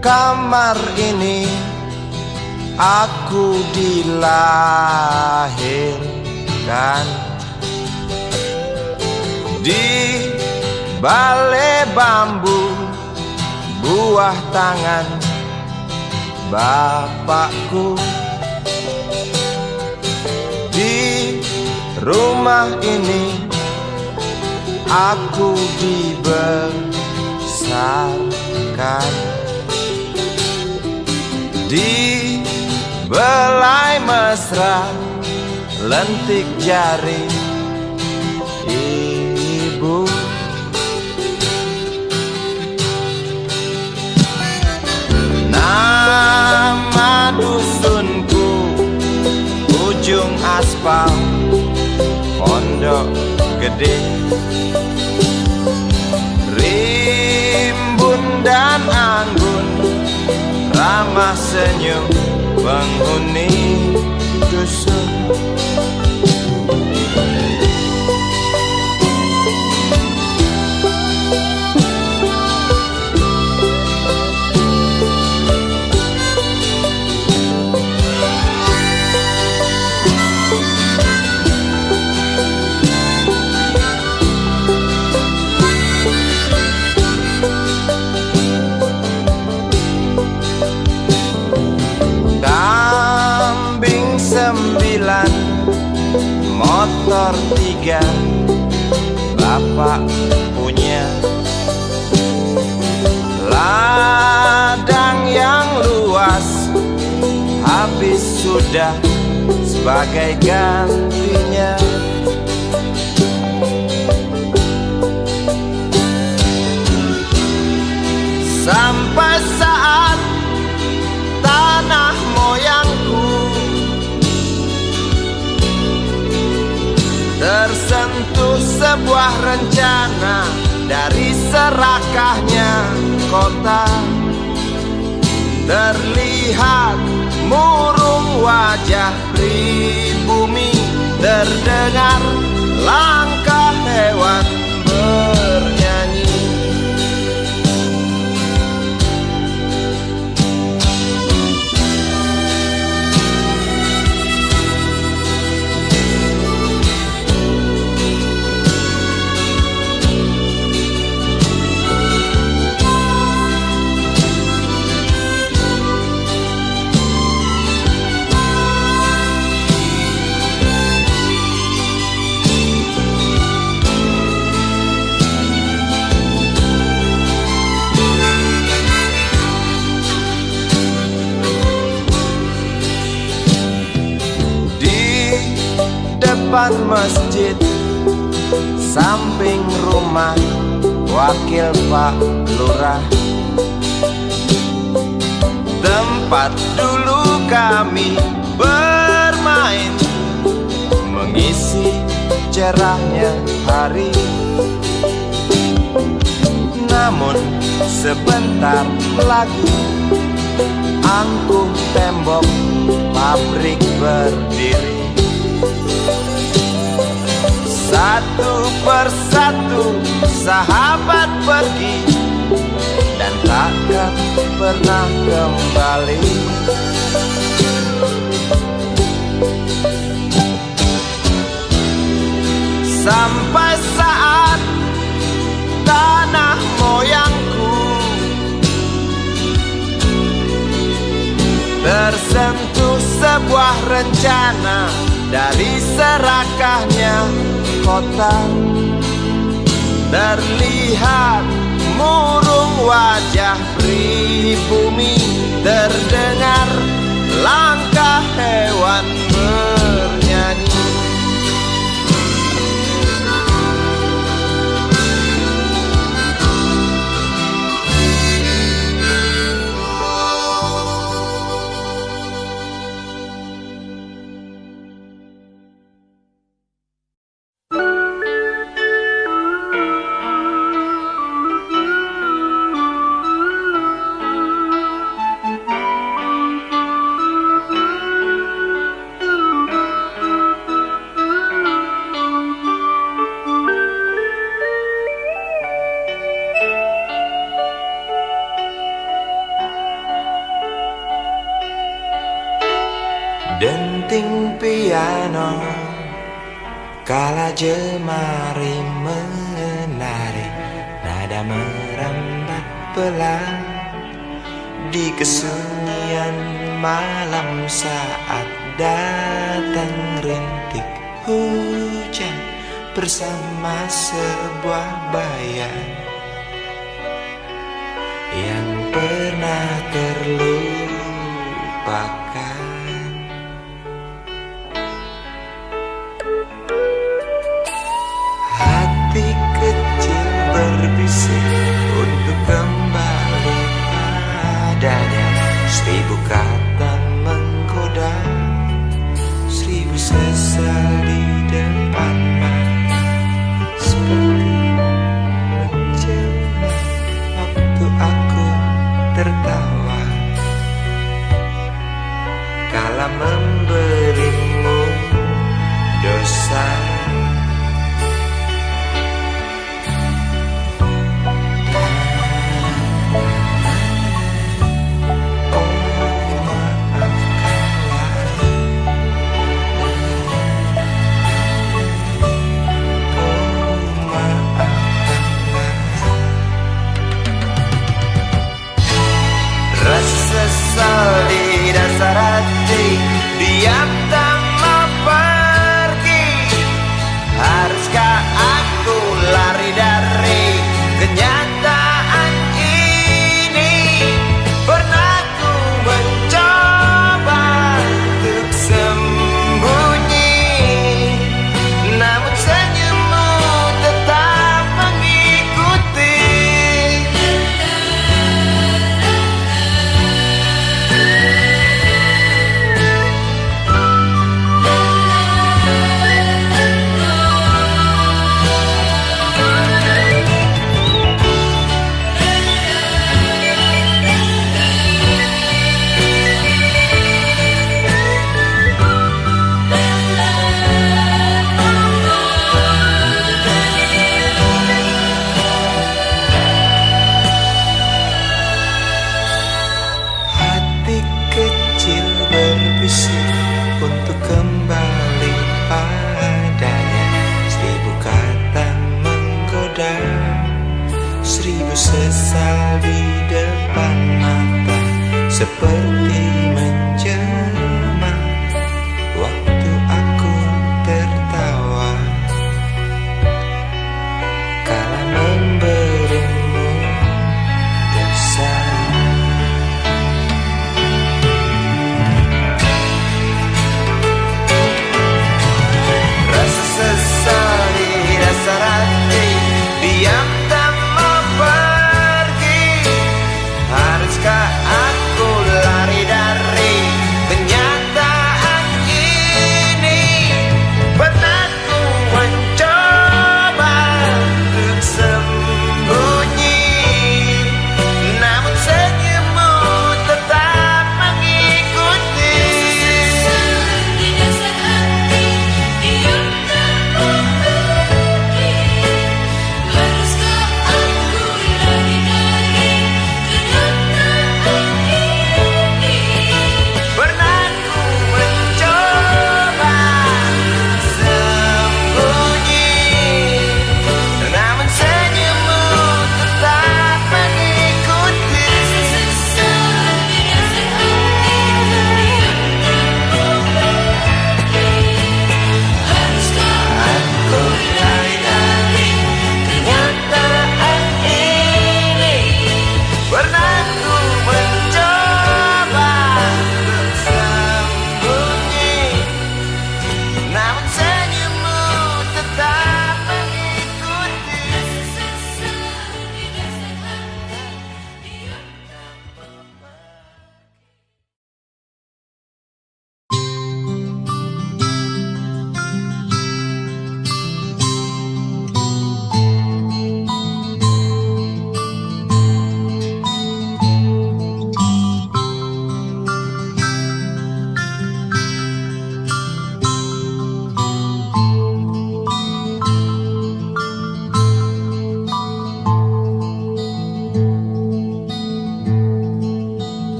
kamar ini aku dilahirkan. Di balai bambu buah tangan bapakku. Di rumah ini aku dibesarkan. Di belai mesra lentik jari ibu. Nama dusunku ujung aspal Pondok Gede. Rimbun dan anggun ramah senyum penghuni dusun. Motor 3 bapak punya. Ladang yang luas habis sudah sebagai gantinya. Sampai saat tanah moyangku tersentuh sebuah rencana dari serakahnya kota. Terlihat murung wajah pribumi, terdengar langkah hewan bernyanyi. Depan masjid samping rumah wakil Pak Lurah, tempat dulu kami bermain mengisi cerahnya hari. Namun sebentar lagi angkuh tembok pabrik berdiri. Satu persatu sahabat pergi dan takkan pernah kembali. Sampai saat tanah moyangku tersentuh sebuah rencana dari serakahnya kota. Terlihat murung wajah pribumi, terdengar langkah hewan bernyanyi. rinting piano, kala jemari menari, nada merambat pelan di kesunyian malam saat datang rintik hujan bersama sebuah bayang yang pernah terlupakan. Hati kecil berbisik untuk kembali padanya. 1000 kata menggoda, 1000 sesal di depan mata, seperti menjelma waktu aku tertawa kala memberimu dosa. Sesal di dasar hati, diam tak mau pergi. Haruskah aku lari dari kenyataan ini? Pernah ku mencoba untuk sembunyi, namun senyummu tetap mengikuti. Untuk kembali padanya, 1000 kata menggoda, 1000 sesal di depan mata, seperti menjelma waktu aku tertawa kala memberimu dosa. Diam tak mau pergi. Haruskah aku lari dari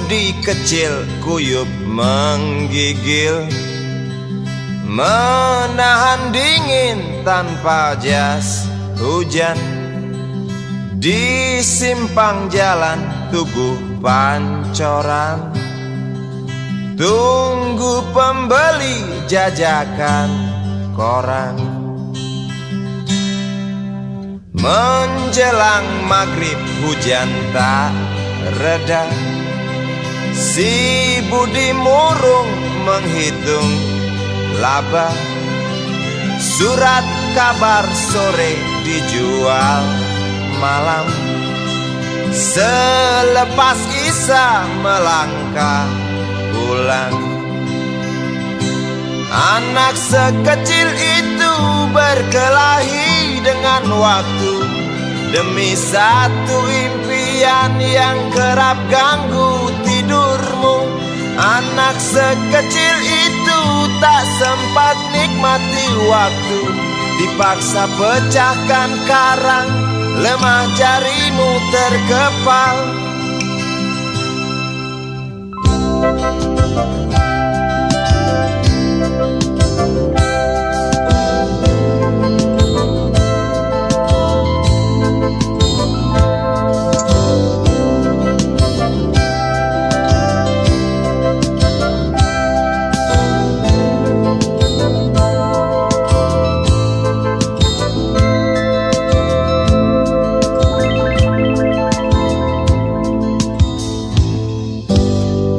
budi kecil kuyup menggigil, menahan dingin tanpa jas hujan. Di simpang jalan Tugu Pancoran, tunggu pembeli jajakan koran. Menjelang maghrib hujan tak reda, si budi murung menghitung laba. Surat kabar sore dijual malam, selepas Isya melangkah pulang. Anak sekecil itu berkelahi dengan waktu demi satu impian yang kerap ganggu tidurmu. Anak sekecil itu tak sempat nikmati waktu, dipaksa pecahkan karang, lemah jarimu terkepal.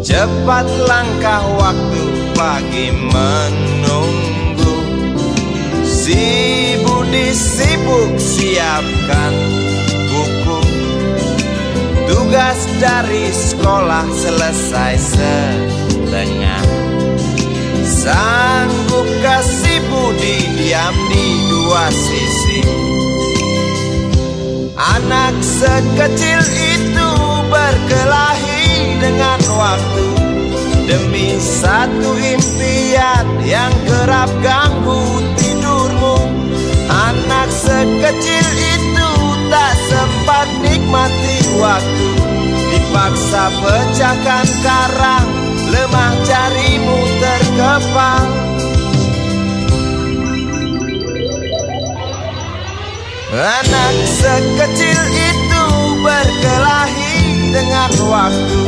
Cepat langkah waktu, pagi menunggu. Si budi sibuk siapkan buku, tugas dari sekolah selesai setengah. Sanggupkah si budi diam di dua sisi? Anak sekecil itu berkelahi dengan waktu demi satu impian yang kerap ganggu tidurmu. Anak sekecil itu tak sempat nikmati waktu, dipaksa pecahkan karang, lemah jarimu terkepal. Anak sekecil itu berkelahi dengan waktu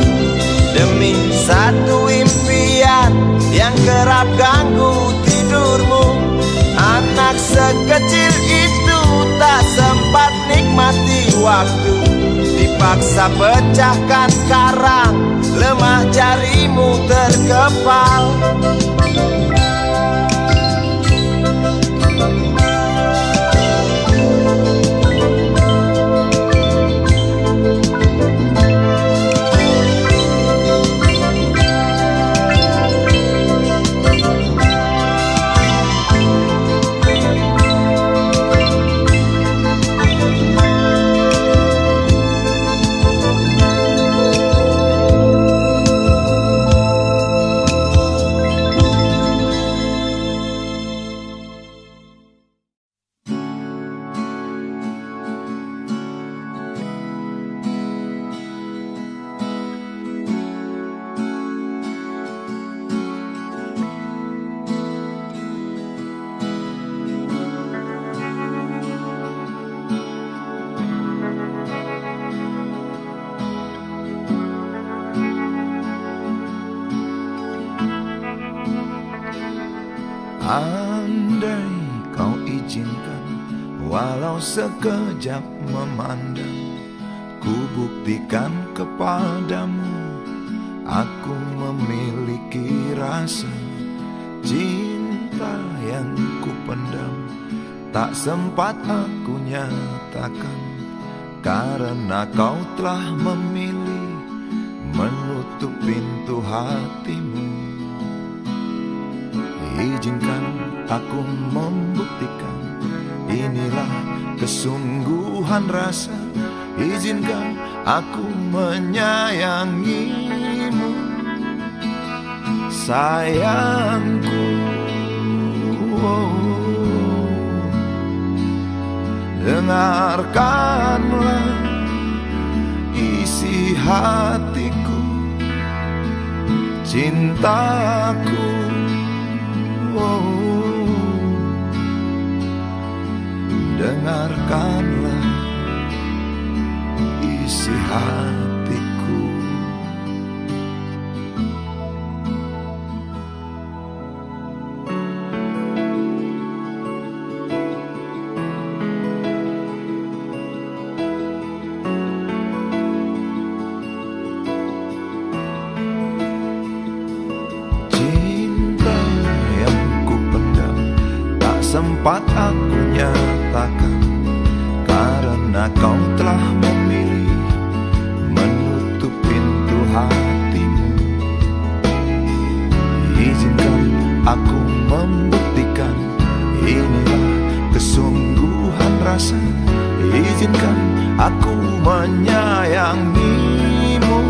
demi satu impian yang kerap ganggu tidurmu. Anak sekecil itu tak sempat nikmati waktu, dipaksa pecahkan karang, lemah jarimu terkepal. Andai kau izinkan, walau sekejap memandang, ku buktikan kepadamu, aku memiliki rasa cinta yang ku pendam. Tak sempat aku nyatakan, karena kau telah memilih menutup pintu hatimu. Izinkan aku membuktikan, inilah kesungguhan rasa. Izinkan aku menyayangimu, sayangku. Dengarkanlah isi hatiku, cintaku. Dengarkanlah isi hatiku. Cinta yang ku pendam tak sempat aku nyatakan, karena kau telah memilih menutup pintu hatimu. Izinkan aku membuktikan, inilah kesungguhan rasa. Izinkan aku menyayangimu,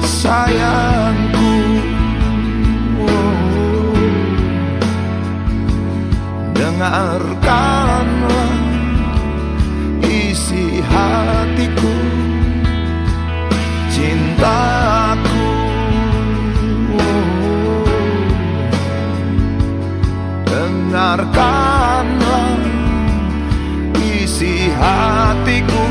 sayangku. Dengarkanlah isi hatiku, cintaku. Dengarkanlah isi hatiku.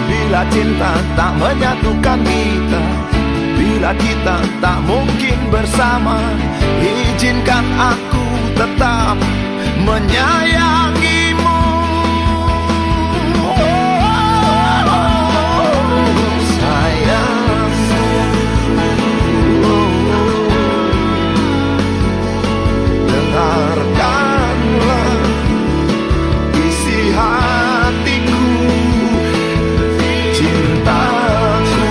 Bila cinta tak menyatukan kita, bila kita tak mungkin bersama, izinkan aku tetap menyayangimu. Sayang, dengarkanlah isi hatiku, cintaku.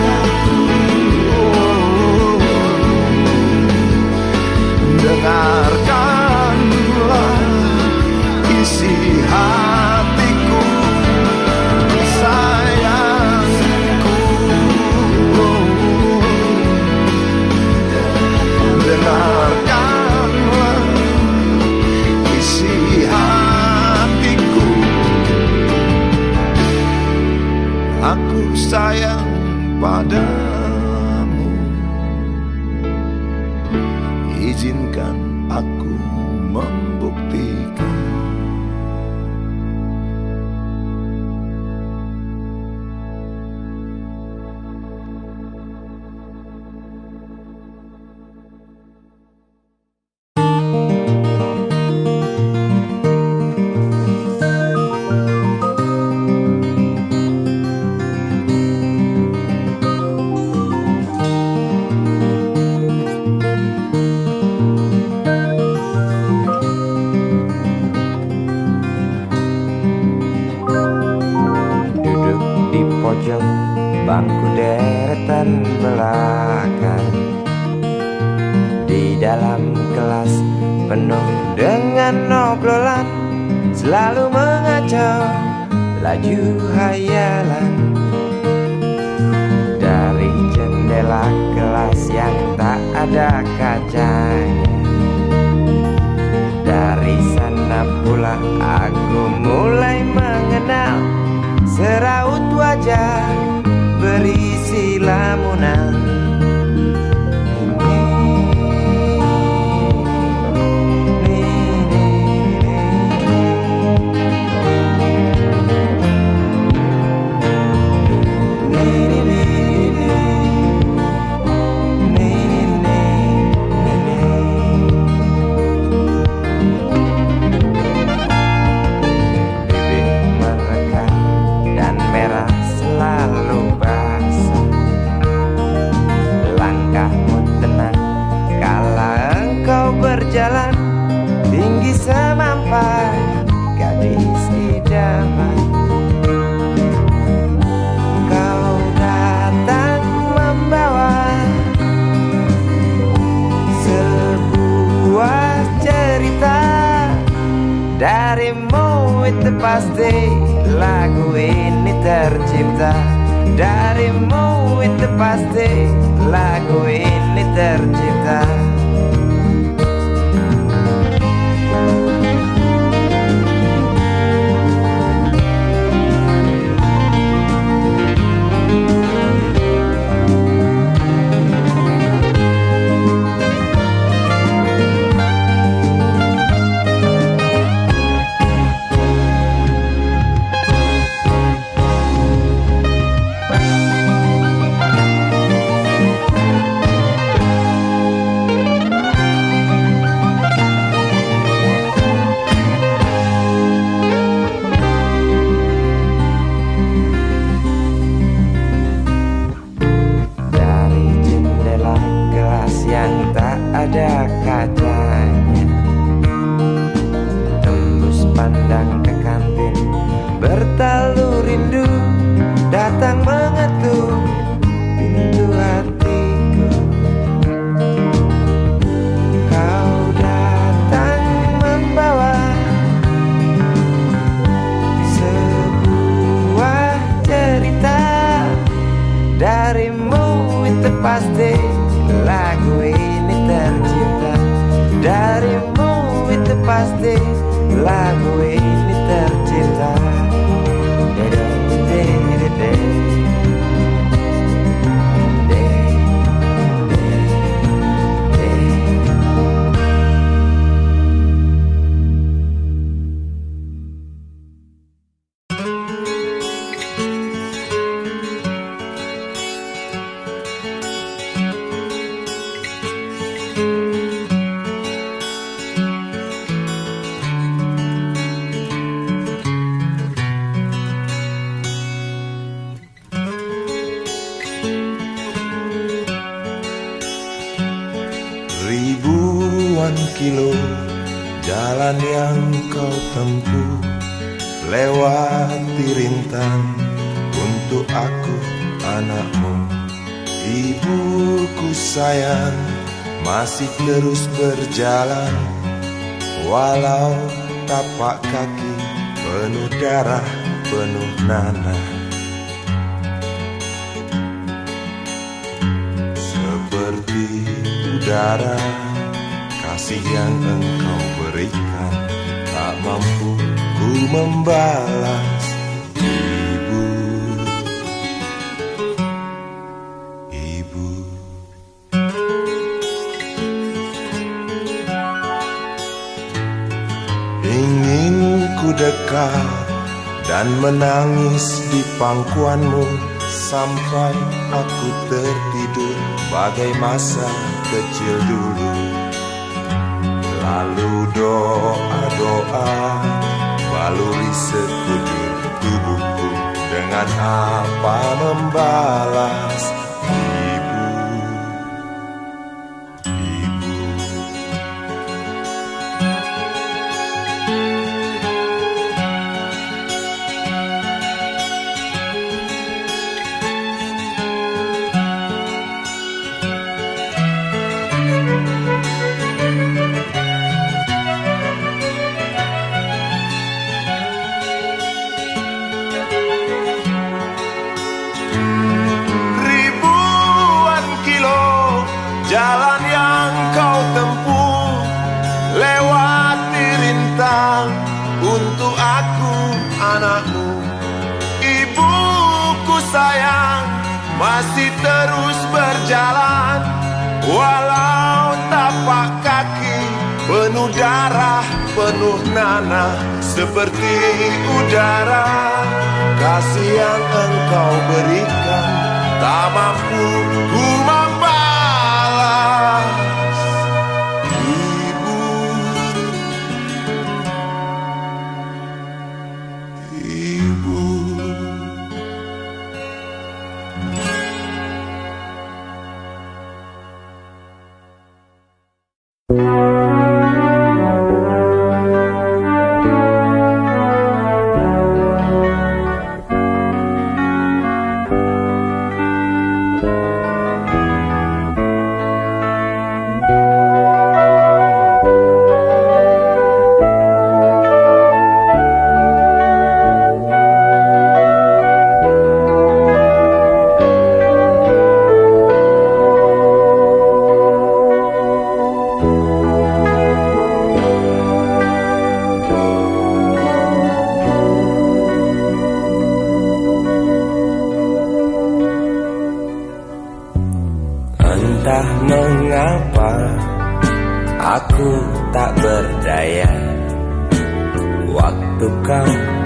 Dengarkanlah isi hatiku, sayangku. Dengarkanlah isi hatiku. Aku sayang padamu, izinkan aku membuktikan. Bangku deretan belakang, di dalam kelas penuh dengan obrolan, selalu mengacau laju hayalan. Dari jendela kelas yang tak ada kacanya, dari sana pula aku mulai mengenal seraut wajah berisi lamunan. Bibir merekat dan merah selalu basah. pasti lagu ini tercipta darimu, itu pasti lagu ini tercipta. Ada kacanya, tembus pandang ke kantin, bertalu rindu datang mengetuk pintu hatiku. Kau datang membawa sebuah cerita darimu, itu pasti lagu ini tercipta darimu, itu pasti lagu ini tercipta. Ribuan kilo jalan yang kau tempuh, lewati rintang untuk aku anakmu. Ibuku sayang, masih terus berjalan, walau tapak kaki penuh darah, penuh nanah. Seperti udara, kasih yang engkau berikan tak mampu ku membalas. Ibu, ibu, ingin ku dekat dan menangis di pangkuanmu sampai aku tertidur bagai masa kecil dulu. Lalu doa-doa baluri sekujur tubuhku, dengan apa membalas. Ibu, ibu, jalan yang kau tempuh, lewati rintang untuk aku anakmu. Ibuku sayang, masih terus berjalan, walau tapak kaki penuh darah, penuh nanah. Seperti udara, kasih yang engkau berikan tak mampu ku membalas.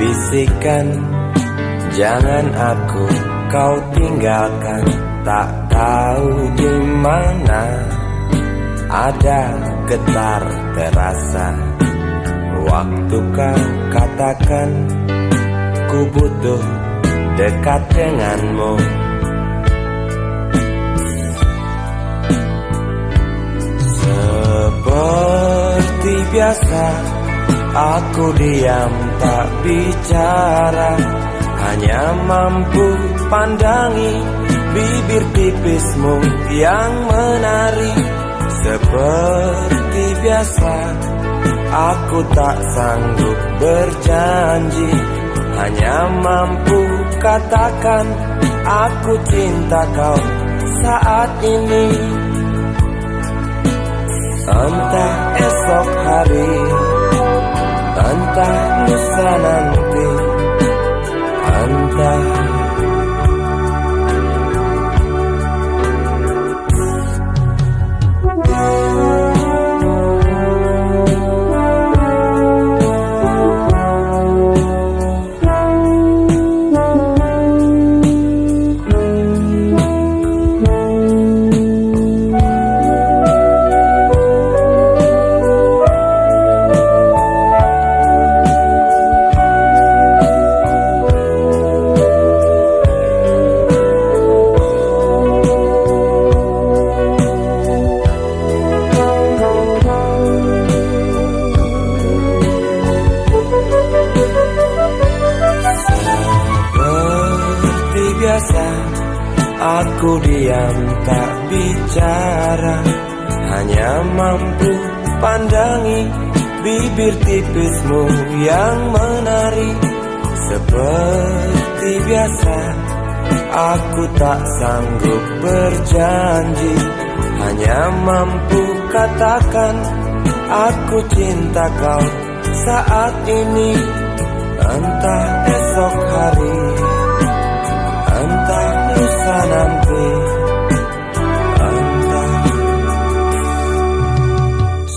bisikan, jangan aku kau tinggalkan. Tak tahu di mana ada getar terasa waktu kau katakan ku butuh dekat denganmu. Seperti biasa aku diam tak bicara, hanya mampu pandangi bibir tipismu yang menari. Seperti biasa aku tak sanggup berjanji, hanya mampu katakan aku cinta kau saat ini. Entah esok hari, entah lusa nanti, entah aku diam tak bicara, hanya mampu pandangi bibir tipismu yang menari. Seperti biasa aku tak sanggup berjanji, hanya mampu katakan aku cinta kau saat ini. Entah esok hari, entah lusa nanti, entah.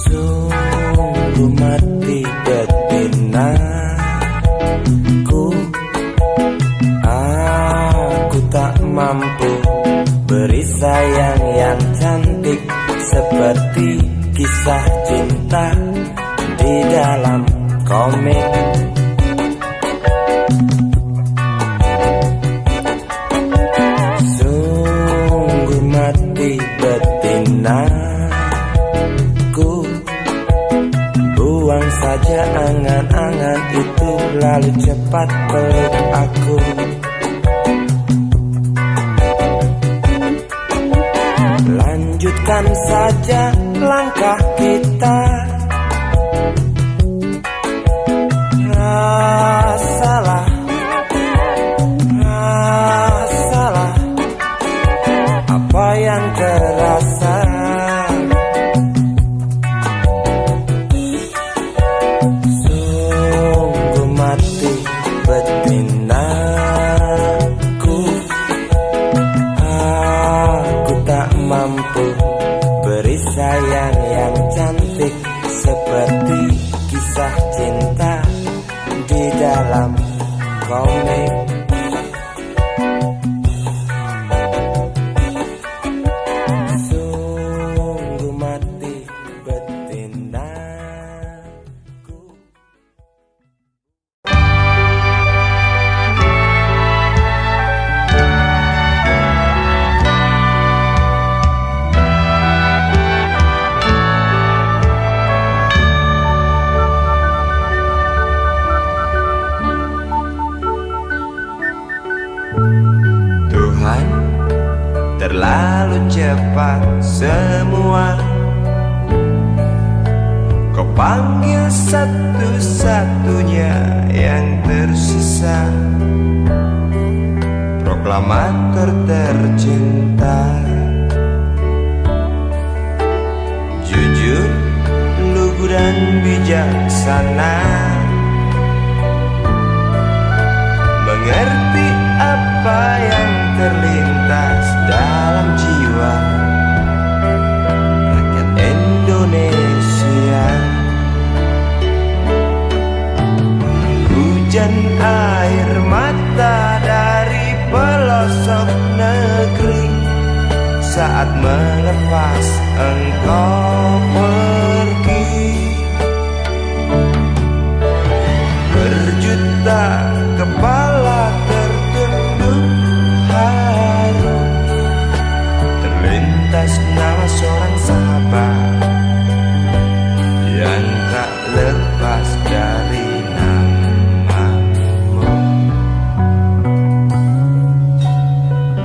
Sungguh mati betinaku, aku tak mampu beri sayang yang cantik seperti kisah cinta di dalam komik. Betinaku, buang saja angan-angan itu, lalu cepat peluk aku. Lanjutkan saja langkah kita, rasalah apa yang terasa. Sungguh mati betinaku, aku tak mampu beri sayang yang cantik seperti kisah cinta di dalam komik. Terlalu cepat semua, kau panggil satu-satunya yang tersisa, proklamator tercinta. Jujur, lugu dan bijaksana, mengerti apa yang terlintas dalam jiwa rakyat Indonesia. Hujan saat melepas engkau pergi. Berjuta kepala tertunduk haru, terlintas nama seorang sahabat yang tak lepas dari namamu.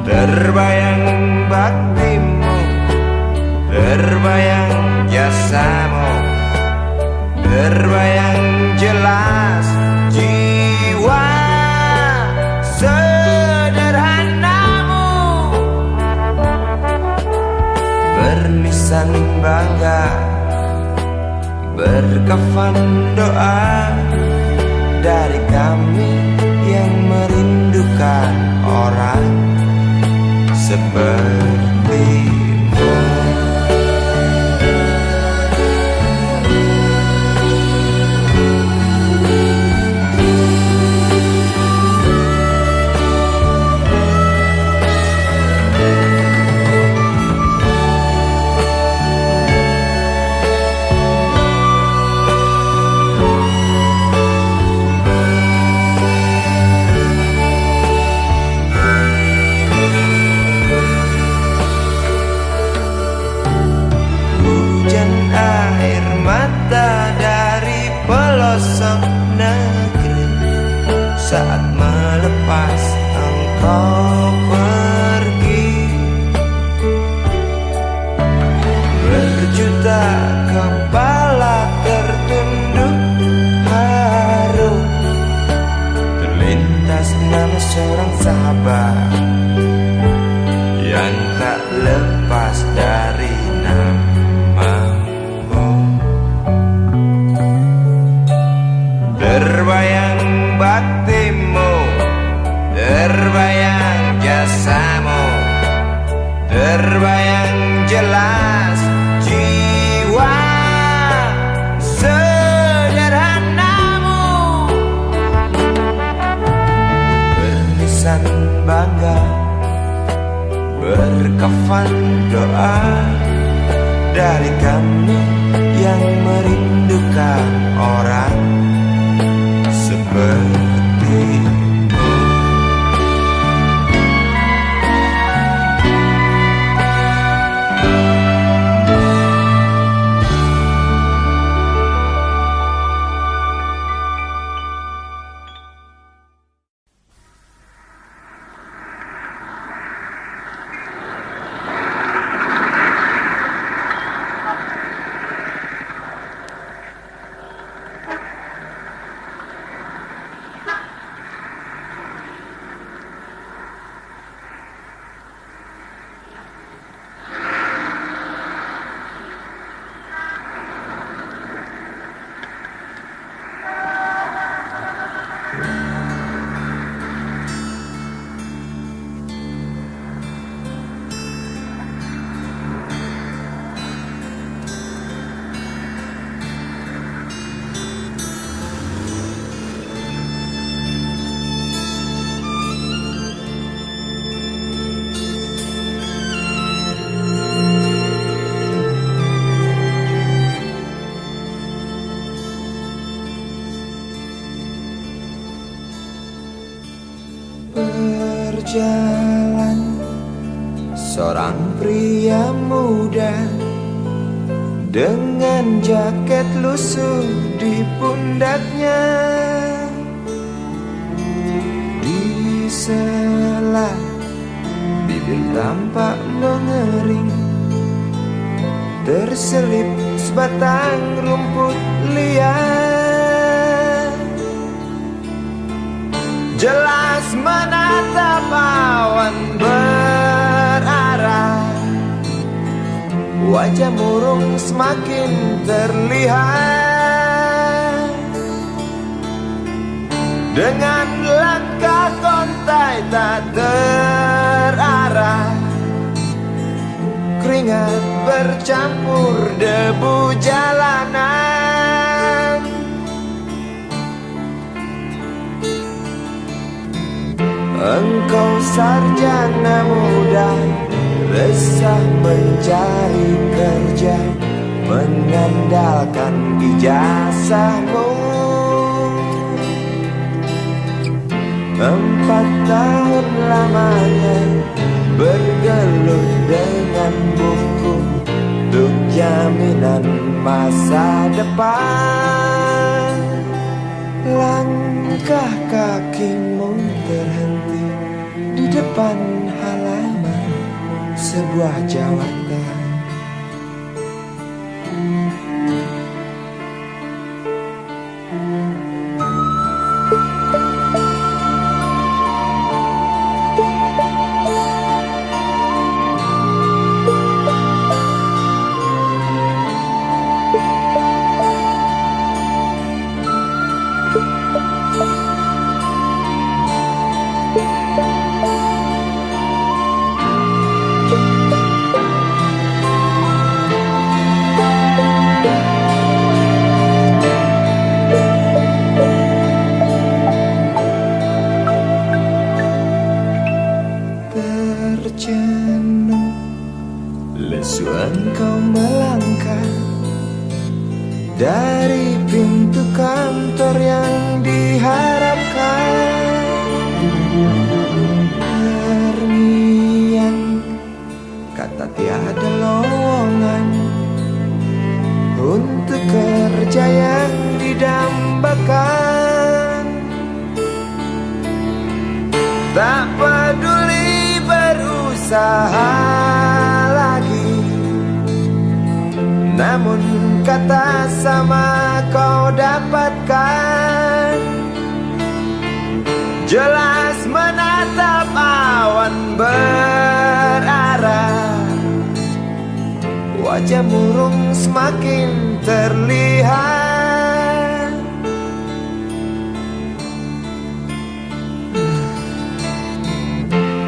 Terbayang baktimu, terbayang jasamu, terbayang jelas jiwa sederhanamu, bernisan bangga, berkafan doa dari kami yang merindukan orang sepertimu. Dari pelosok negeri saat melepas engkau pergi. Berjuta kepala tertunduk haru, terlintas nama seorang sahabat yang tak lepas dari namamu. Terbayang baktimu, terbayang jasamu, terbayang jelas jiwa sederhanamu, bernisan bangga, berkafan doa dari kami yang merindukan orang sepertimu. Berjalan seorang pria muda dengan jaket lusuh di pundaknya. Di sela bibir tampak mengering, terselip sebatang rumput liar. Jelas menatap awan berarah, wajah murung semakin terlihat. Dengan langkah kontai tak terarah, keringat bercampur debu jalanan. Engkau sarjana muda, resah mencari kerja, mengandalkan ijazahmu. 4 tahun lamanya bergelut dengan buku untuk jaminan masa depan. Langkah kakimu terhenti di depan halaman sebuah jawatan. Terjenuh, lesu engkau melangkah dari pintu kantor yang diharapkan. Terngiang kata tiada lowongan untuk kerja yang didambakan. Tak peduli berusaha lagi, namun kata sama kau dapatkan. Jelas menatap awan berarah, wajah murung semakin terlihat.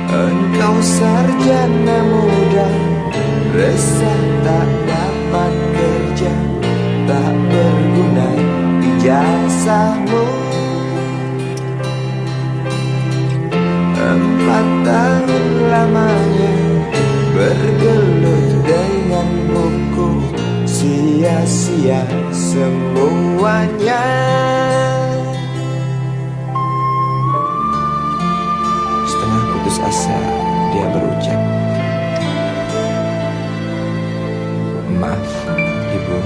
Engkau sarjana muda, resah tak dapat kerja, tak berguna ijazahmu. 4 tahun lamanya bergelut dengan buku, sia-sia semuanya. Setengah putus asa dia berucap, "Maaf, Ibu."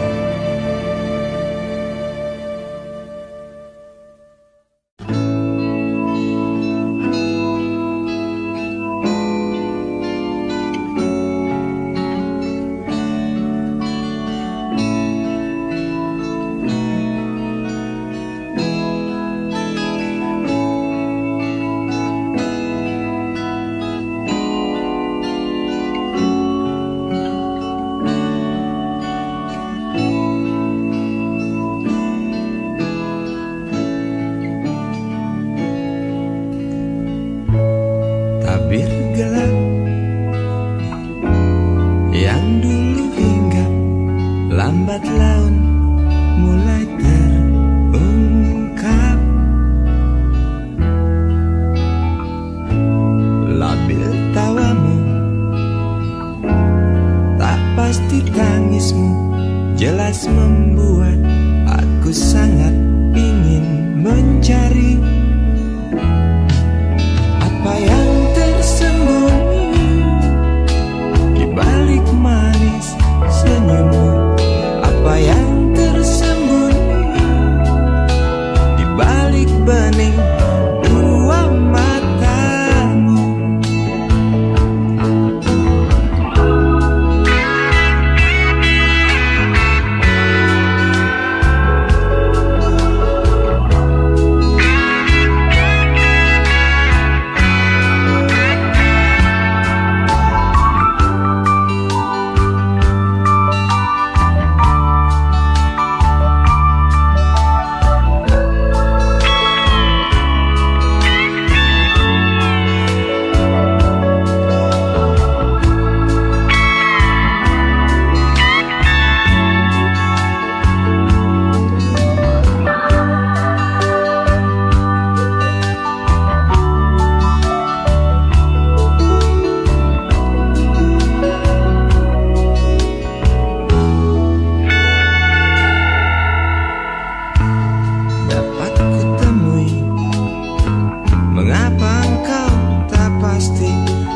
Mengapa engkau tak pasti?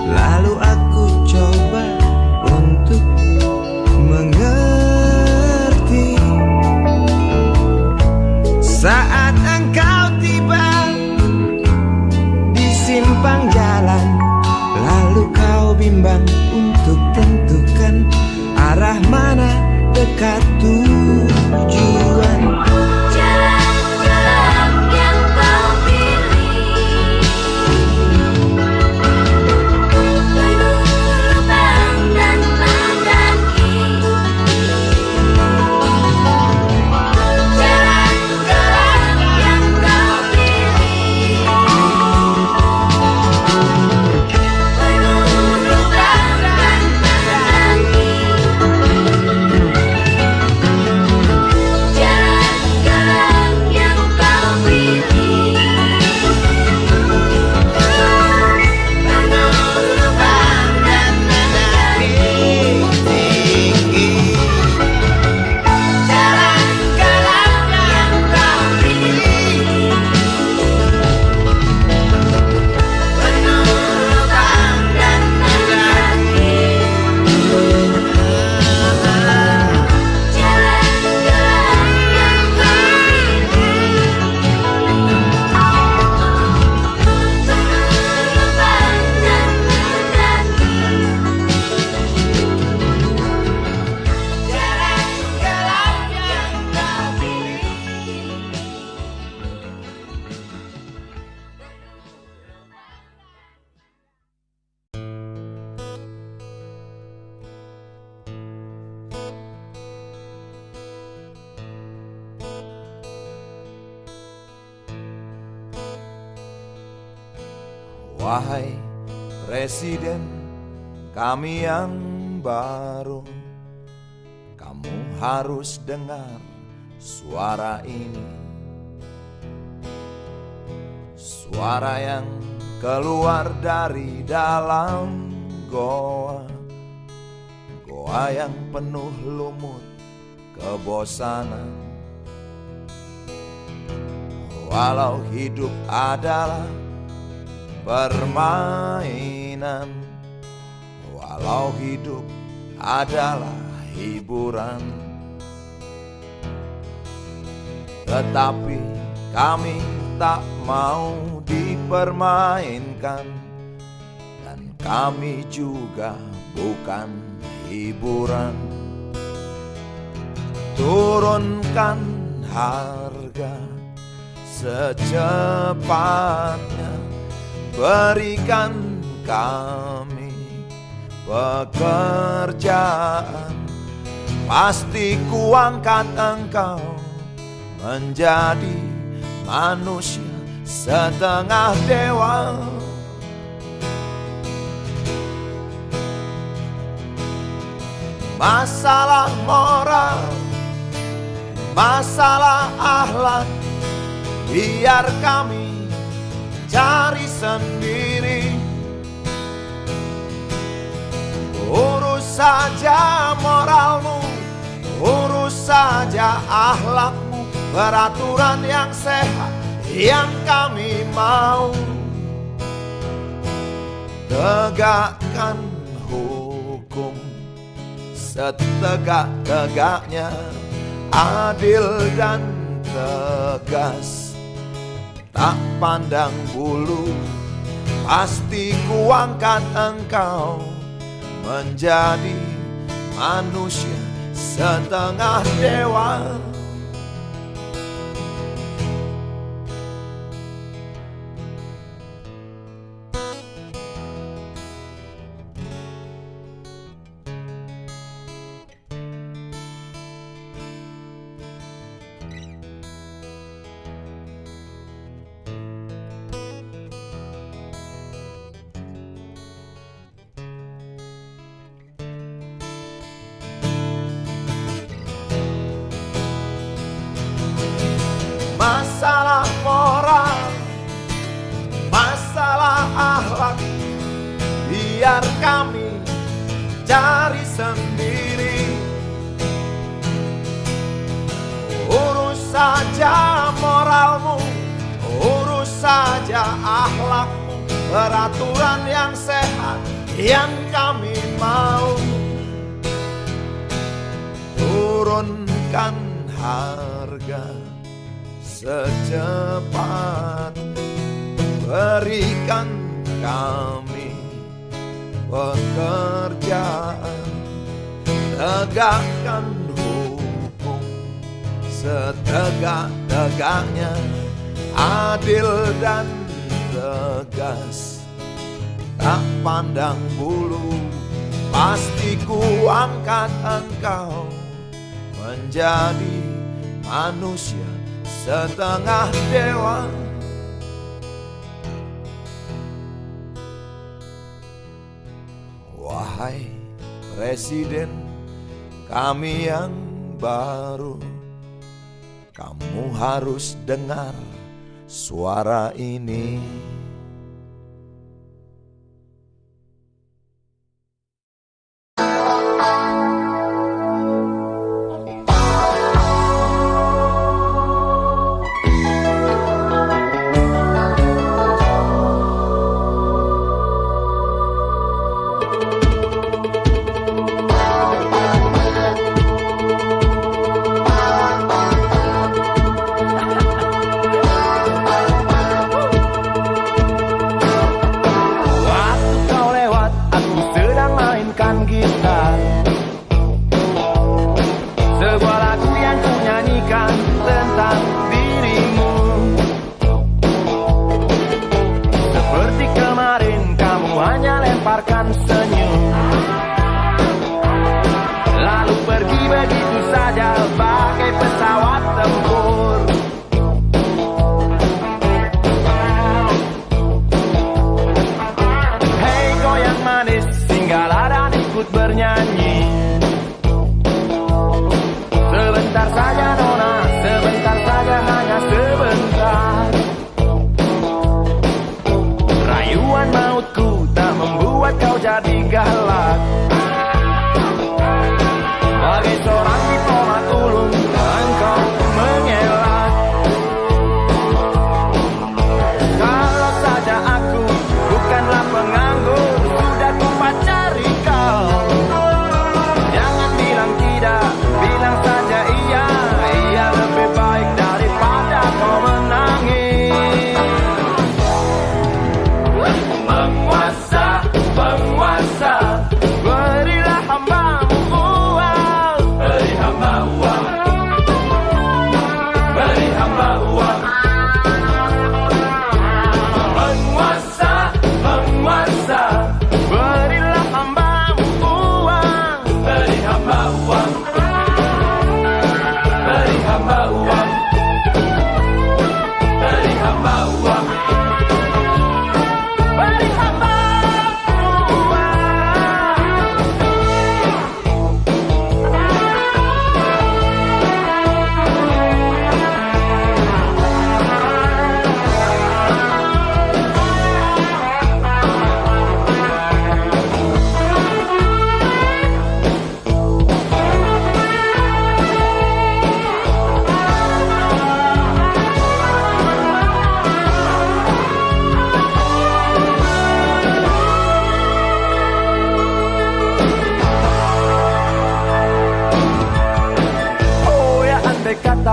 Lalu aku coba untuk mengerti. Saat engkau tiba di simpang jalan, lalu kau bimbang untuk tentukan arah mana dekat tujuan. Jalan-jalan yang kau pilih penuh lubang dan mendaki. Jalan-jalan yang kau pilih penuh lubang dan mendaki. Jalan-jalan yang kau pilih penuh lubang dan mendaki. Jalan-jalan yang kau pilih penuh lubang dan mendaki. Jalan-jalan yang kau pilih penuh lubang dan mendaki. Jalan-jalan yang kau Wahai Presiden kami yang baru, kamu harus dengar suara ini. Suara yang keluar dari dalam goa, goa yang penuh lumut kebosanan. Walau hidup adalah permainan, walau hidup adalah hiburan, tetapi kami tak mau dipermainkan, dan kami juga bukan hiburan. Turunkan harga secepatnya, berikan kami pekerjaan. Pasti kuangkat engkau menjadi manusia setengah dewa. Masalah moral, masalah akhlak, biar kami cari sendiri. Urus saja moralmu, urus saja akhlakmu, peraturan yang sehat yang kami mau. Tegakkan hukum setegak-tegaknya, adil dan tegas, tak pandang bulu. Pasti kuangkat engkau menjadi manusia setengah dewa. akhlakmu, peraturan yang sehat yang kami mau. Turunkan harga secepat, berikan kami pekerjaan, tegakkan hukum setegak-tegaknya, adil dan tegas, tak pandang bulu, pasti ku angkat engkau menjadi manusia setengah dewa. Wahai Presiden kami yang baru, kamu harus dengar suara ini.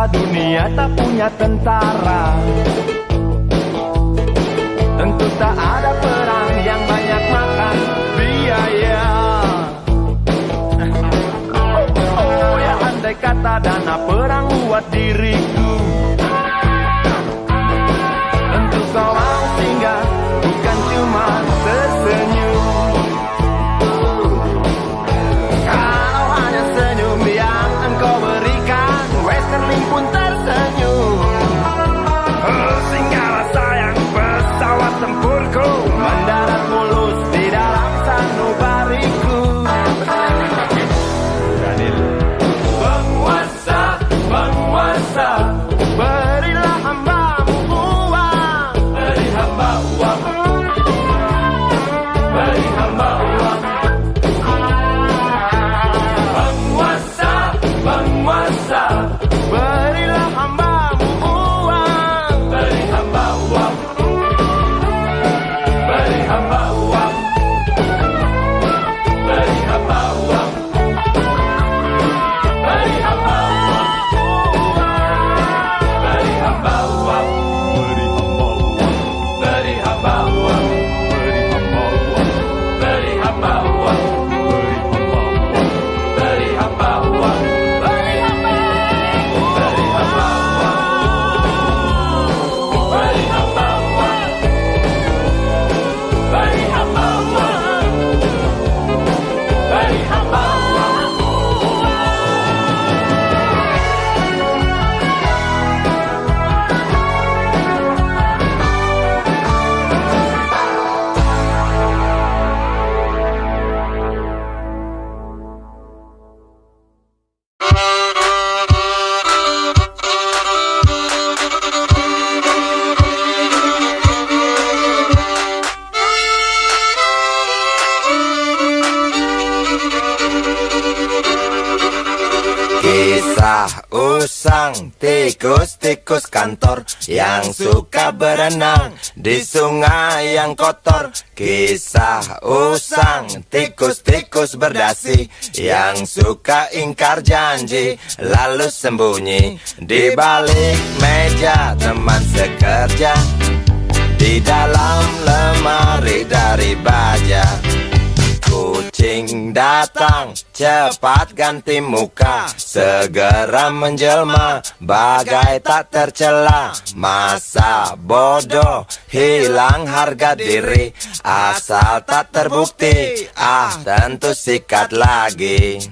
Dunia tak punya tentara, tentu tak ada perang yang banyak makan biaya. Oh ya, andai kata dana perang buat diriku, tentu kau mau singgah, bukan cuma tersenyum. Kalau hanya senyum yang engkau berikan, Westerling pun tersenyum. Singgahlah sayang, pesawat tempurku mendarat mulus di dalam sanubariku. Penguasa, penguasa, berilah hambamu uang. Beri hamba uang. Beri hamba uang. Penguasa, penguasa, berilah hambamu uang. Beri hamba uang. usang, tikus-tikus kantor yang suka berenang di sungai yang kotor. Kisah usang, tikus-tikus berdasi yang suka ingkar janji lalu sembunyi di balik meja teman sekerja, di dalam lemari dari baja. Kucing datang, cepat ganti muka, segera menjelma, bagai tak tercela. Masa bodoh, hilang harga diri, asal tak terbukti, tentu sikat lagi.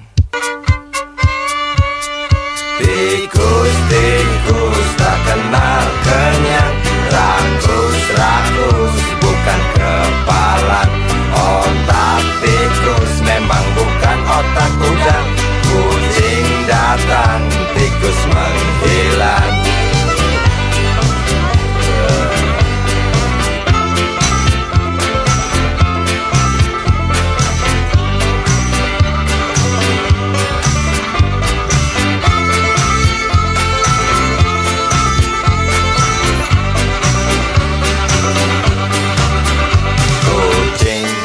Tikus-tikus tak kenal kenyang, rakus-rakus bukan kepalang. Otak tikus memang bukan otak udang. Kucing datang, tikus menghilang.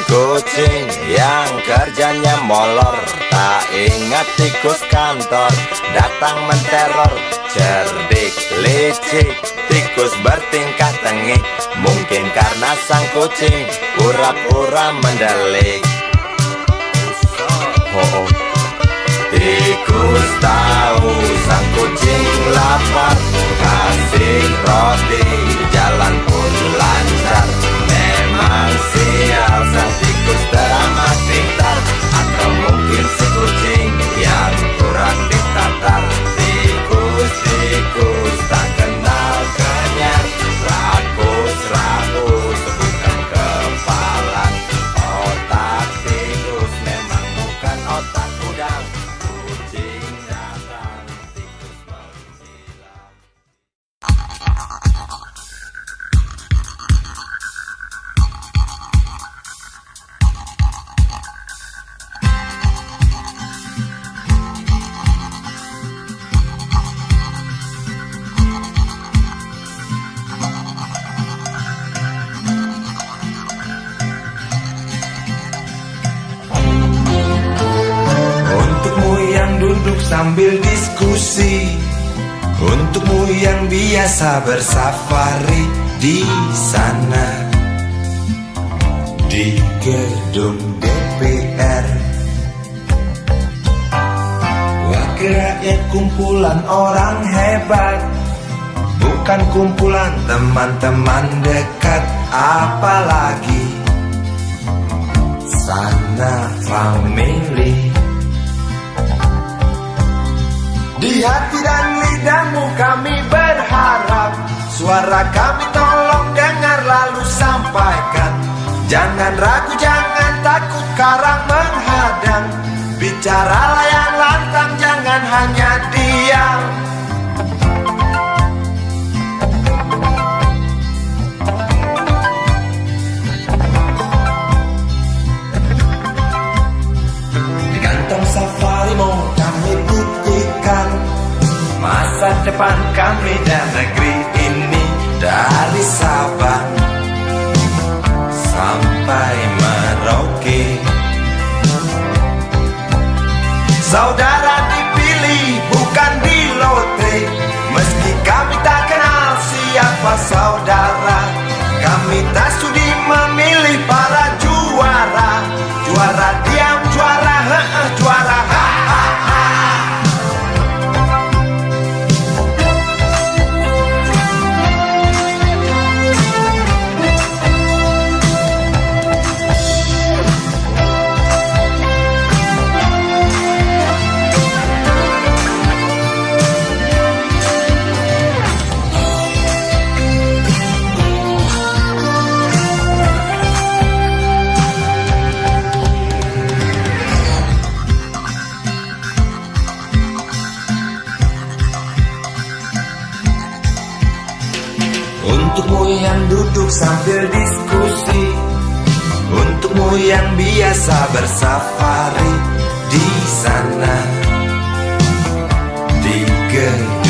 Kucing yang kerjanya molor, tak ingat tikus kantor, datang menteror. Cerdik, licik, tikus bertingkah tengik, mungkin karena sang kucing pura-pura mendelik. Tikus tahu sang kucing lapar, kasih roti, jalan pun lancar. Memang sial sang tikus teramat pintar, atau mungkin si kucing yang kurang ditatar. Tikus-tikus tak kenal kenyang, rakus-rakus bukan kepalang. Otak tikus memang bukan otak udang. Kucing datang, tikus menghilang. Duduk sambil diskusi, untukmu yang biasa bersafari di sana, di gedung DPR. Wakil rakyat kumpulan orang hebat, bukan kumpulan teman-teman dekat. Apalagi sana family. Di hati dan lidahmu kami berharap, suara kami tolong dengar lalu sampaikan. Jangan ragu, jangan takut karang menghadang, bicaralah yang lantang, jangan hanya diam. Di kantong safarimu kami titipkan masa depan kami dan negeri ini, dari Sabang sampai Merauke. Saudara dipilih bukan di lotre, meski kami tak kenal siapa saudara. Kami tak sudi memilih para juara, juara diam, juara juara untukmu yang duduk sambil diskusi, untukmu yang biasa bersafari di sana, di gedung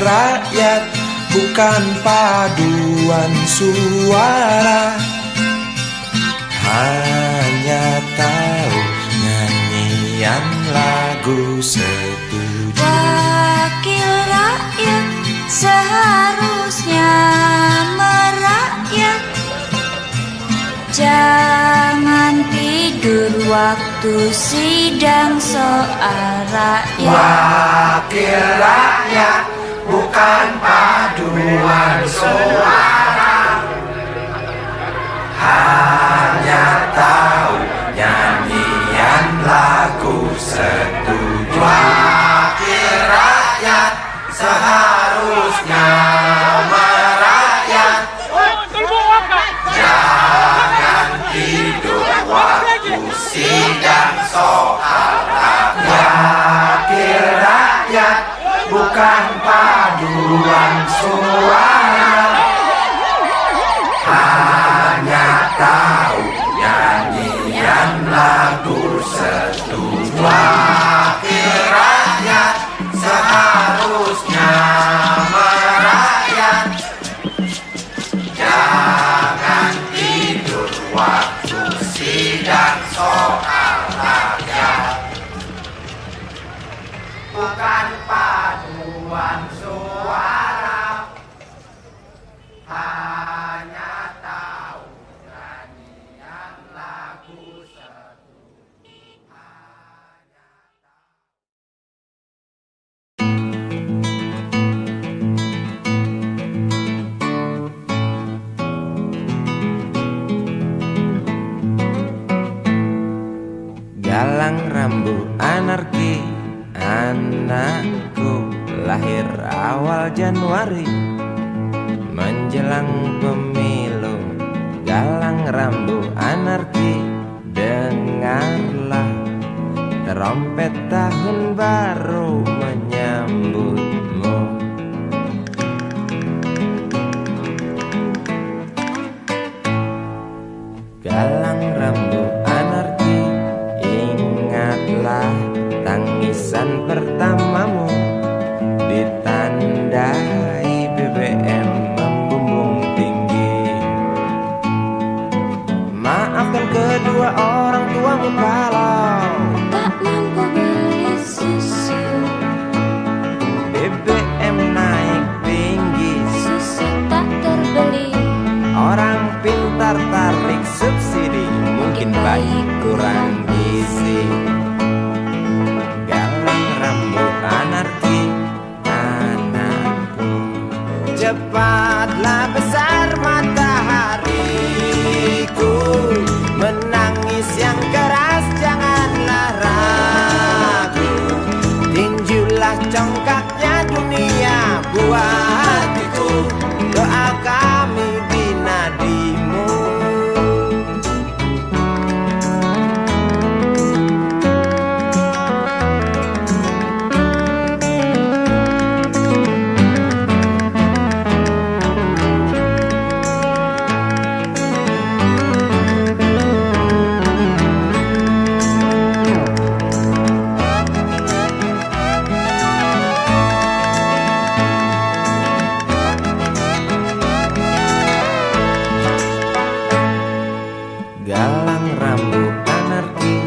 merakyat, bukan paduan suara. Hanya tahu nyanyian lagu setuju. Wakil rakyat seharusnya merakyat, jangan tidur waktu sidang soal rakyat. Wakil rakyat bukan paduan suara, hanya tahu nyanyian lagu setuju. Wakil rakyat seharusnya merakyat, jangan tidur waktu sidang soal rakyat. Wakil rakyat bukan paduan suara, hanya tahu nyanyian lagu setuju. Wakil rakyat seharusnya merakyat, jangan tidur waktu sidang soal rakyat. Bukan paduan suara, hanya tahu nyanyian lagu setuju. Galang rambu anarki, anakku lahir awal Januari menjelang pemilu. Galang rambu anarki, dengarlah trompet tahun baru menyambutmu. Galang rambu anarki, ingatlah tangisan pertamamu, ditandai BBM membumbung tinggi. Maafkan kedua orang tuamu kalau Tak mampu beli susu, BBM naik tinggi. susu tak terbeli. Orang pintar tarik subsidi, mungkin baik kurang gizi. Galang rambut anarki, anakku. Cepatlah besar matahariku, menangis yang keras janganlah ragu. Tinjulah congkaknya dunia buah hatiku, doa kami di nadimu. Galang rambut anarki,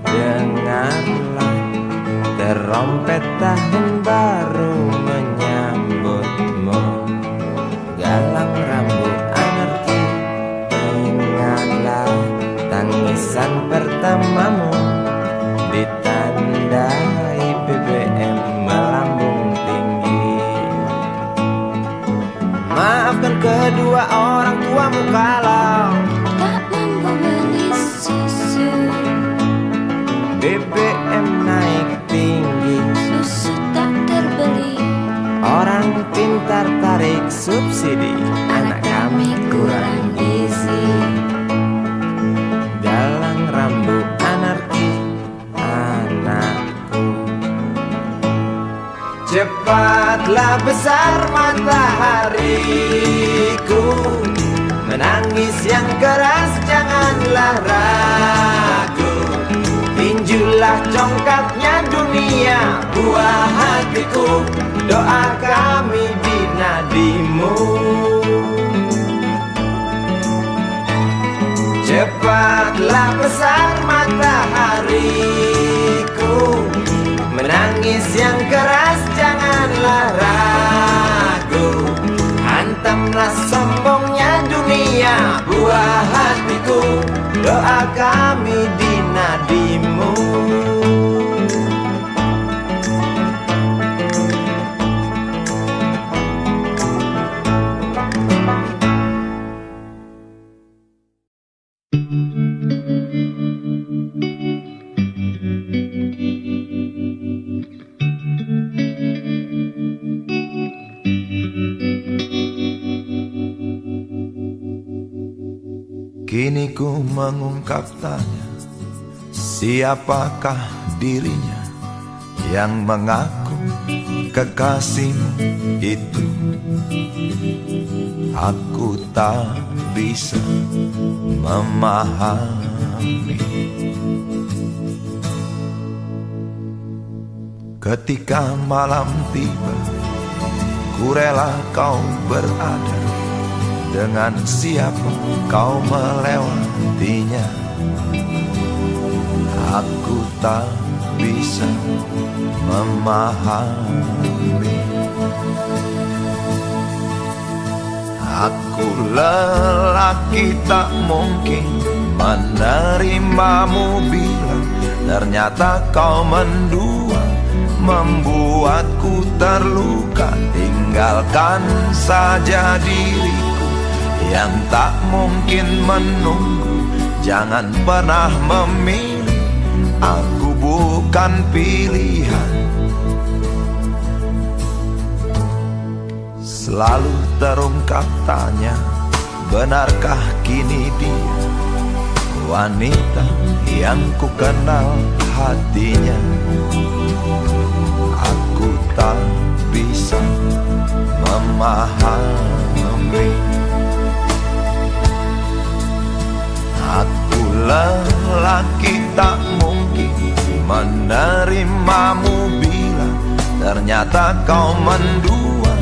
dengarlah trompet tahun baru menyambutmu. Galang rambut anarki, ingatlah tangisan pertamamu, ditandai BBM melambung tinggi. Maafkan kedua orang tuamu kalau Tak mampu beli susu, BBM naik tinggi. susu tak terbeli. Orang pintar tarik subsidi, anak kami kurang gizi. Galang rambut anarki, anakku. Cepatlah besar matahariku, menangis yang keras janganlah ragu. Tinjulah congkaknya dunia buah hatiku, doa kami di nadimu. Cepatlah besar matahariku, menangis yang keras janganlah ragu. Hantamlah sombongnya dunia buah hatiku, doa kami di nadimu. Kini ku mengungkap tanya, siapakah dirinya yang mengaku kekasihmu itu? Aku tak bisa memahami. Ketika malam tiba, ku rela kau berada. Dengan siapa kau melewatinya? Aku tak bisa memahami. Aku lelaki tak mungkin menerimamu bila ternyata kau mendua, membuatku terluka. Tinggalkan saja diriku yang tak mungkin menunggu. Jangan pernah memilih, aku bukan pilihan. Selalu terungkap tanya, benarkah kini dia wanita yang ku kenal hatinya? Aku tak bisa memahami. Aku lelaki tak mungkin menerimamu bila ternyata kau mendua,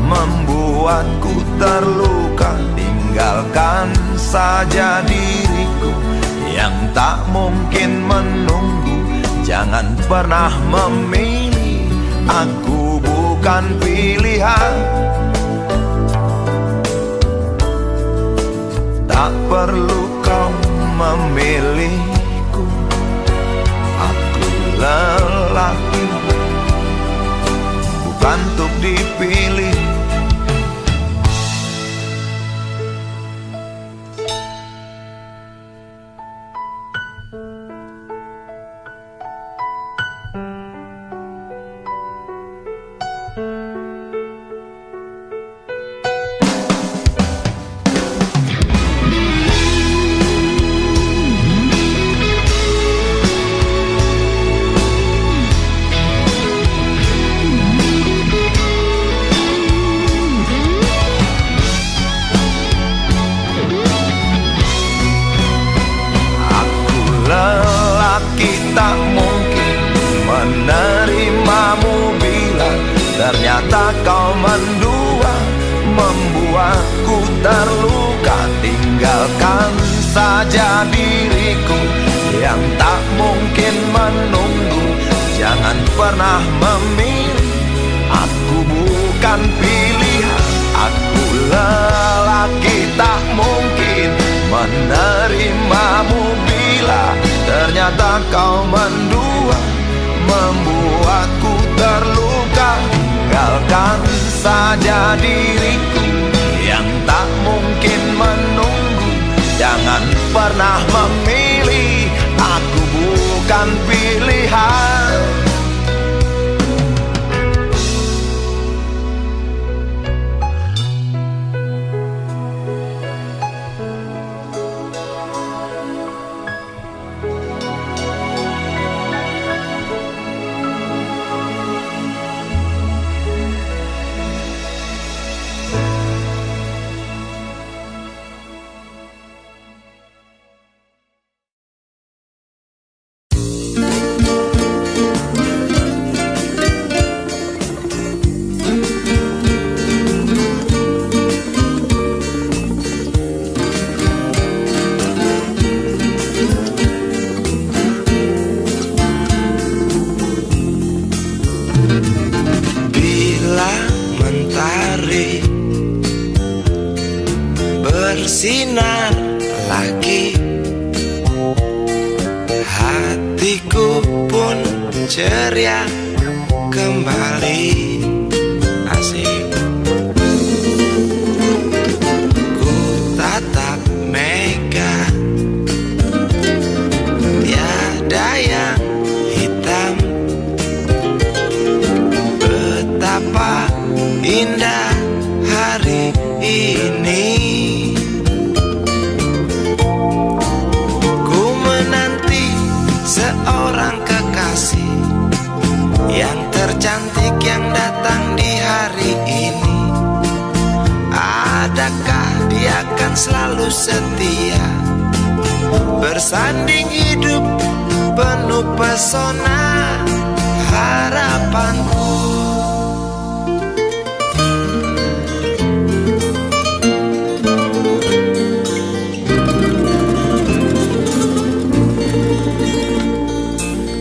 membuatku terluka. Tinggalkan saja diriku yang tak mungkin menunggu. Jangan pernah memilih, aku bukan pilihan. Tak perlu kau memilihku, aku lelaki bukan untuk dipilih. Tak mungkin menerimamu bila ternyata kau mendua, membuatku terluka. Tinggalkan saja diriku yang tak mungkin menunggu. Jangan pernah memilih, aku bukan pilihan. Aku lelaki tak mungkin menerimamu bila ternyata kau mendua, membuatku terluka. Tinggalkan saja diriku yang tak mungkin menunggu. Jangan pernah memilih, aku bukan pilihan. hari bersinar lagi, hatiku pun ceria kembali. Asik. Ku tatap mega, tiada yang hitam. Betapa indah hari ini. Ku menanti seorang kekasih yang tercantik yang datang di hari ini. Adakah dia akan selalu setia, bersanding hidup penuh pesona harapanku.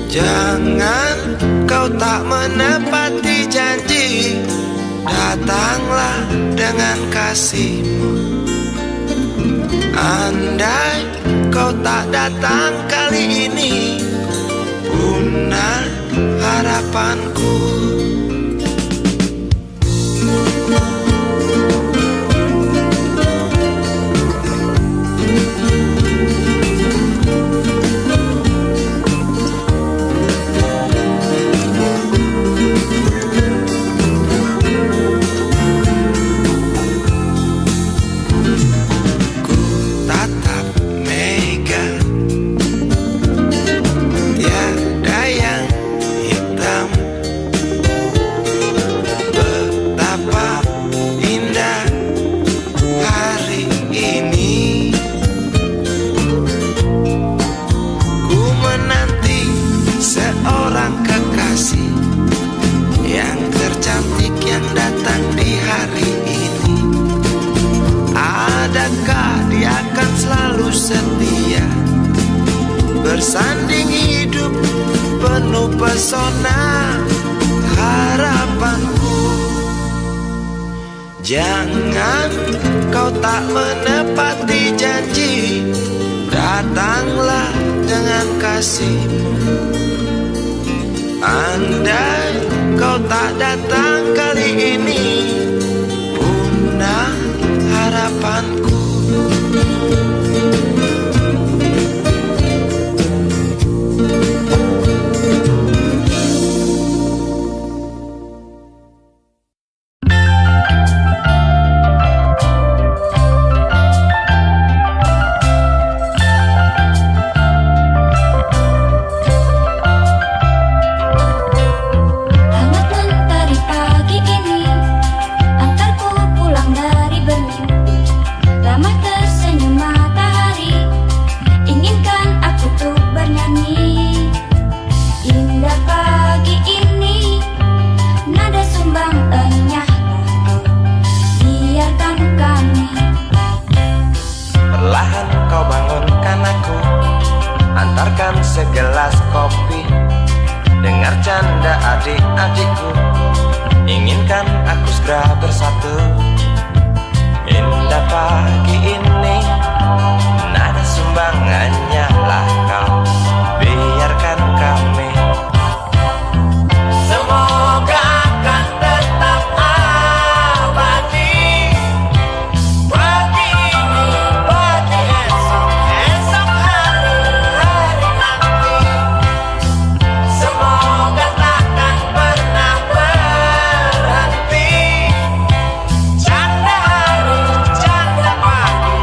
Jangan kau tak menepati janji, datanglah dengan kasihmu. Andai kau tak datang kali ini, punah harapanku. Setia, bersanding hidup penuh pesona harapanku. Jangan kau tak menepati janji, datanglah dengan kasihmu. Andai kau tak datang kali ini, punah harapanku. Segelas kopi, dengar canda adik-adikku, inginkan aku segera bersatu. Indah pagi ini, nada sumbangannya lah kau, biarkan kami. Semoga akan tetap abadi. Pagi ini, pagi esok, esok hari nanti. Semoga takkan pernah berhenti. Canda hari, canda pagi,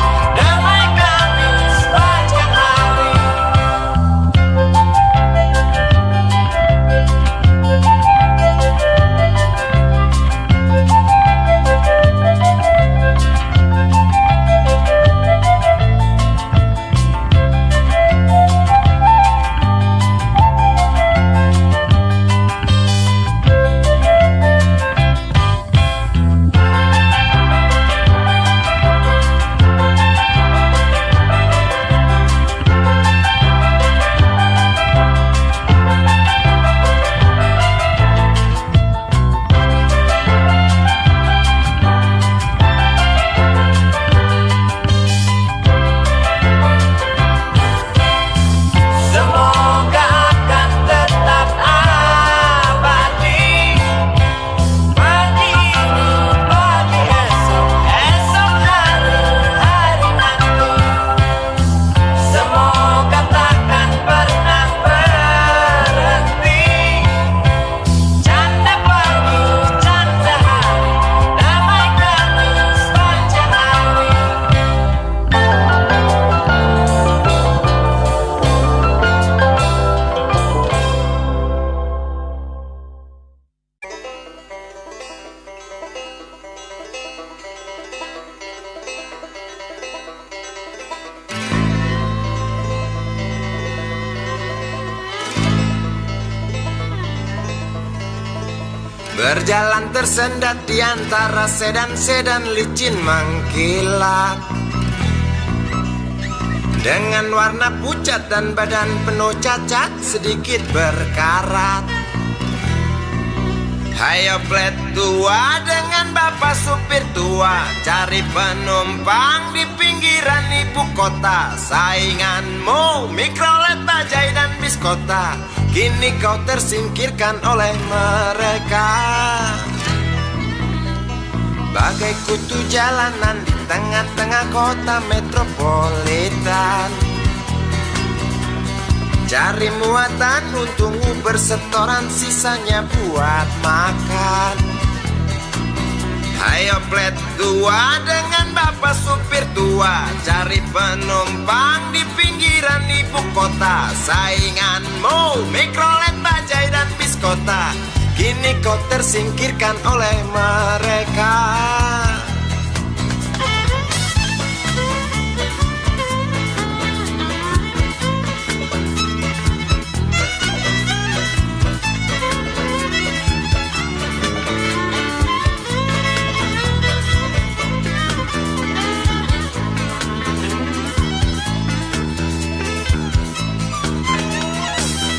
Berjalan tersendat di antara sedan-sedan licin mengkilat, dengan warna pucat dan badan penuh cacat sedikit berkarat. Hayo plet tua dengan bapak supir tua, cari penumpang di pinggiran ibu kota. Sainganmu Mikrolet, Bajai dan Biskota, kini kau tersingkirkan oleh mereka. Bagai kutu jalanan di tengah-tengah kota metropolitan, cari muatan, untungmu bersetoran, sisanya buat makan. Hayo plet tua dengan bapak supir tua, cari penumpang di pinggiran ibu kota. Sainganmu Mikrolet, Bajai dan Biskota, kini kau tersingkirkan oleh mereka.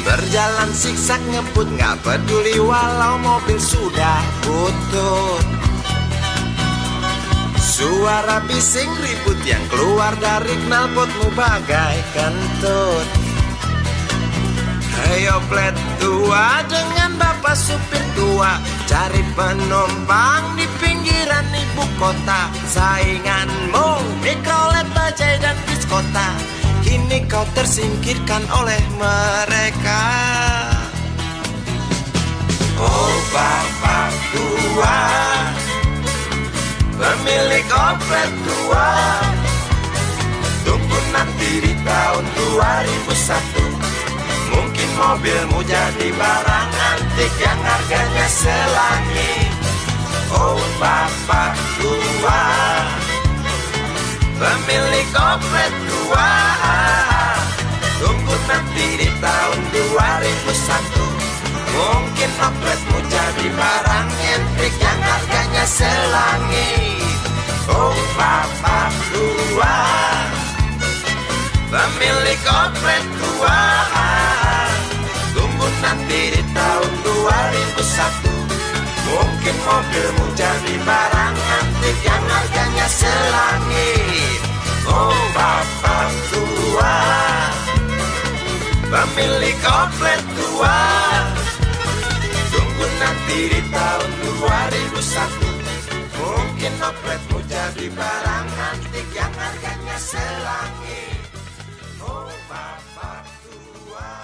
Berjalan siksak ngebut, gak peduli walau mobil sudah butut. Suara bising ribut yang keluar dari knalpotmu bagai kentut. Hayo plet tua dengan bapak supir tua, cari penumpang di pinggiran ibu kota. Sainganmu Mikrolet, Bajai dan Biskota, kini kau tersingkirkan oleh mereka. Oh bapak tua, pemilik oplet tua, tunggu nanti di tahun 2001, mungkin mobilmu jadi barang antik yang harganya selangit. Oh bapak tua, pemilik oplet tua, tunggu nanti di tahun 2001, mungkin opletmu jadi barang antik yang harganya selangit. Oh bapak tua, pemilik oplet tua, tunggu nanti di tahun 2001, mungkin mobilmu jadi barang antik yang harganya selangit. Oh bapak tua, pemilik oplet tua, tunggu nanti di tahun 2001, mungkin opletmu jadi barang antik yang harganya selangit. Oh bapak tua,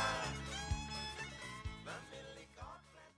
pemilik oplet.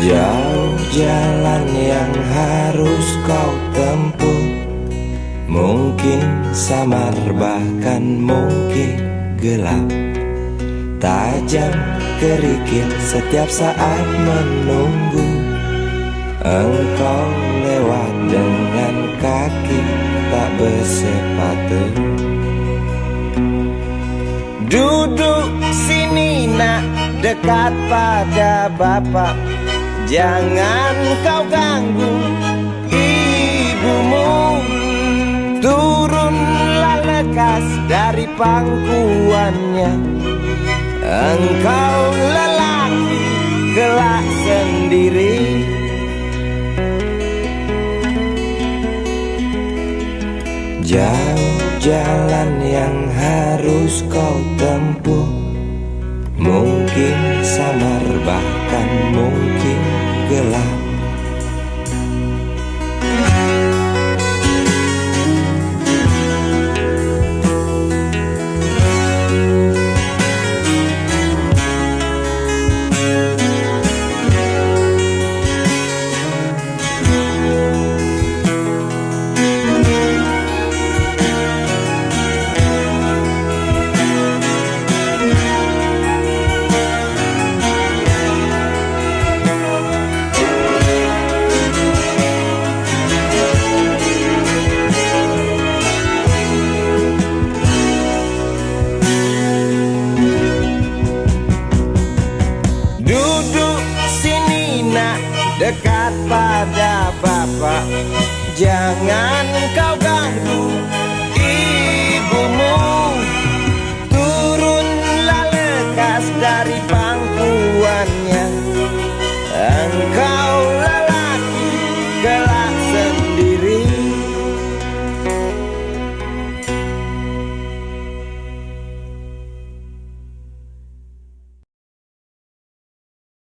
Jauh jalan yang harus kau tempuh, mungkin samar bahkan mungkin gelap, tajam kerikil setiap saat menunggu engkau lewat dengan kaki tak bersepatu. Duduk sini nak, dekat pada bapak, jangan kau ganggu ibumu. Turunlah lekas dari pangkuannya, engkau lelaki kelak sendiri. Jauh jalan yang harus kau tempuh, mungkin samar bahkan mungkin gelap. ada bapak. Jangan kau ganggu